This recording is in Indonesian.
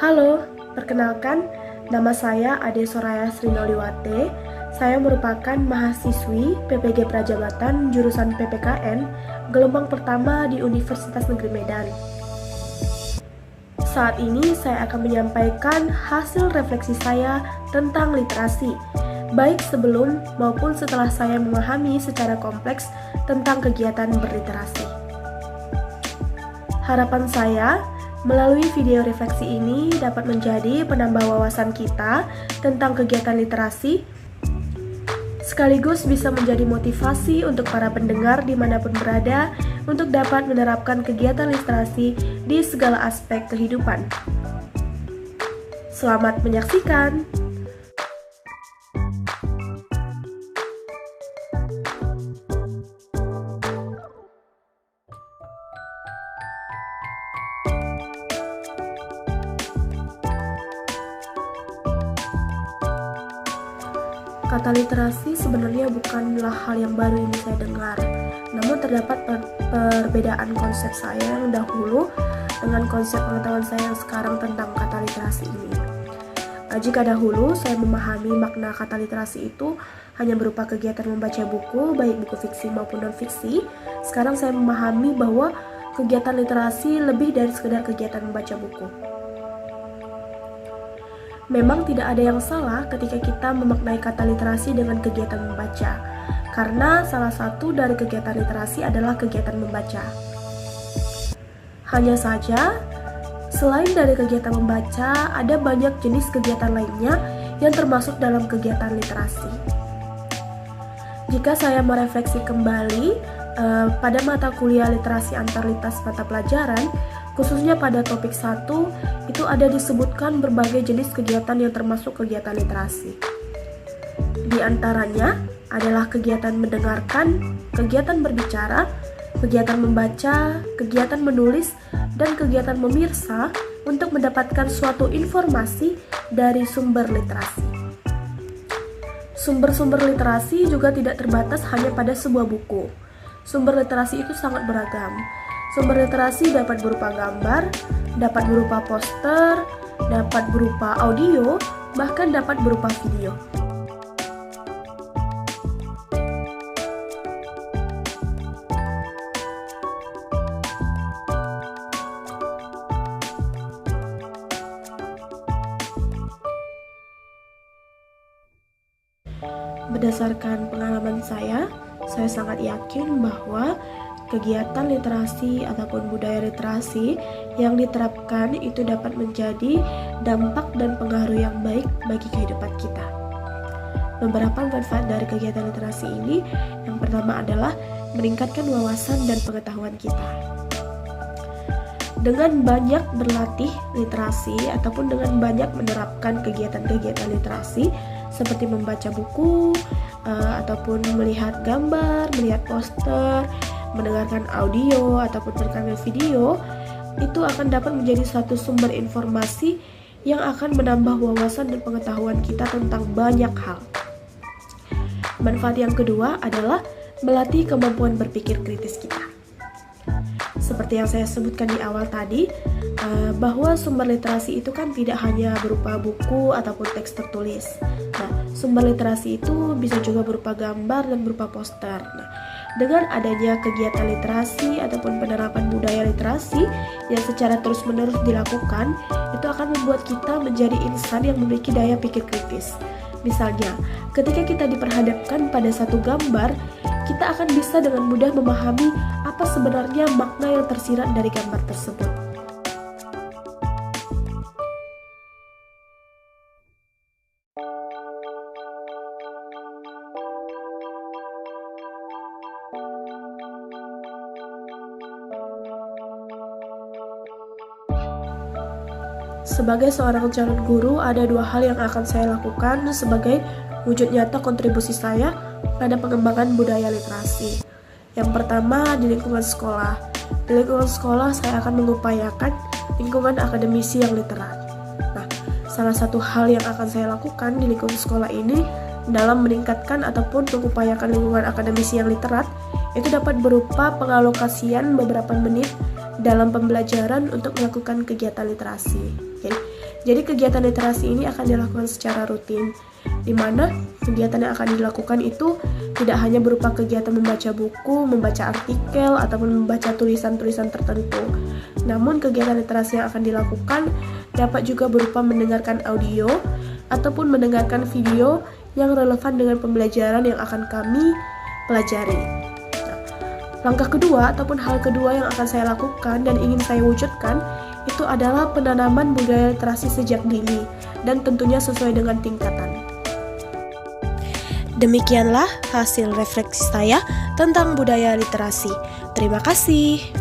Halo, perkenalkan, nama saya Ade Soraya Srinoliwate. Saya merupakan mahasiswi PPG Prajabatan jurusan PPKN gelombang pertama di Universitas Negeri Medan. Saat ini saya akan menyampaikan hasil refleksi saya tentang literasi, baik sebelum maupun setelah saya memahami secara kompleks tentang kegiatan berliterasi. Harapan saya, melalui video refleksi ini dapat menjadi penambah wawasan kita tentang kegiatan literasi, sekaligus bisa menjadi motivasi untuk para pendengar dimanapun berada untuk dapat menerapkan kegiatan literasi di segala aspek kehidupan. Selamat menyaksikan! Kata literasi sebenarnya bukanlah hal yang baru ini saya dengar, namun terdapat perbedaan konsep saya yang dahulu dengan konsep pengetahuan saya yang sekarang tentang kata literasi ini. Jika dahulu saya memahami makna kata literasi itu hanya berupa kegiatan membaca buku, baik buku fiksi maupun non-fiksi, sekarang saya memahami bahwa kegiatan literasi lebih dari sekedar kegiatan membaca buku. Memang tidak ada yang salah ketika kita memaknai kata literasi dengan kegiatan membaca, karena salah satu dari kegiatan literasi adalah kegiatan membaca. Hanya saja, selain dari kegiatan membaca, ada banyak jenis kegiatan lainnya yang termasuk dalam kegiatan literasi. Jika saya merefleksi kembali pada mata kuliah literasi antar lintas mata pelajaran, khususnya pada topik 1, itu ada disebutkan berbagai jenis kegiatan yang termasuk kegiatan literasi. Di antaranya adalah kegiatan mendengarkan, kegiatan berbicara, kegiatan membaca, kegiatan menulis, dan kegiatan memirsa untuk mendapatkan suatu informasi dari sumber literasi. Sumber-sumber literasi juga tidak terbatas hanya pada sebuah buku. Sumber literasi itu sangat beragam. Sumber literasi dapat berupa gambar, dapat berupa poster, dapat berupa audio, bahkan dapat berupa video. Berdasarkan pengalaman saya sangat yakin bahwa kegiatan literasi ataupun budaya literasi yang diterapkan itu dapat menjadi dampak dan pengaruh yang baik bagi kehidupan kita. Beberapa manfaat dari kegiatan literasi ini, yang pertama adalah meningkatkan wawasan dan pengetahuan kita. Dengan banyak berlatih literasi ataupun dengan banyak menerapkan kegiatan-kegiatan literasi seperti membaca buku ataupun melihat gambar, melihat poster, mendengarkan audio ataupun mendengarkan video, itu akan dapat menjadi suatu sumber informasi yang akan menambah wawasan dan pengetahuan kita tentang banyak hal. Manfaat yang kedua adalah melatih kemampuan berpikir kritis kita. Seperti yang saya sebutkan di awal tadi, bahwa sumber literasi itu kan tidak hanya berupa buku ataupun teks tertulis. Nah, sumber literasi itu bisa juga berupa gambar dan berupa poster. Nah, dengan adanya kegiatan literasi ataupun penerapan budaya literasi yang secara terus-menerus dilakukan, itu akan membuat kita menjadi insan yang memiliki daya pikir kritis. Misalnya, ketika kita diperhadapkan pada satu gambar, kita akan bisa dengan mudah memahami apa sebenarnya makna yang tersirat dari gambar tersebut. Sebagai seorang calon guru, ada dua hal yang akan saya lakukan sebagai wujud nyata kontribusi saya pada pengembangan budaya literasi. Yang pertama, di lingkungan sekolah. Di lingkungan sekolah, saya akan mengupayakan lingkungan akademisi yang literat. Nah, salah satu hal yang akan saya lakukan di lingkungan sekolah ini dalam meningkatkan ataupun mengupayakan lingkungan akademisi yang literat, itu dapat berupa pengalokasian beberapa menit dalam pembelajaran untuk melakukan kegiatan literasi. Jadi kegiatan literasi ini akan dilakukan secara rutin, di mana kegiatan yang akan dilakukan itu tidak hanya berupa kegiatan membaca buku, membaca artikel, ataupun membaca tulisan-tulisan tertentu. Namun kegiatan literasi yang akan dilakukan dapat juga berupa mendengarkan audio ataupun mendengarkan video yang relevan dengan pembelajaran yang akan kami pelajari. Langkah kedua ataupun hal kedua yang akan saya lakukan dan ingin saya wujudkan itu adalah penanaman budaya literasi sejak dini dan tentunya sesuai dengan tingkatan. Demikianlah hasil refleksi saya tentang budaya literasi. Terima kasih.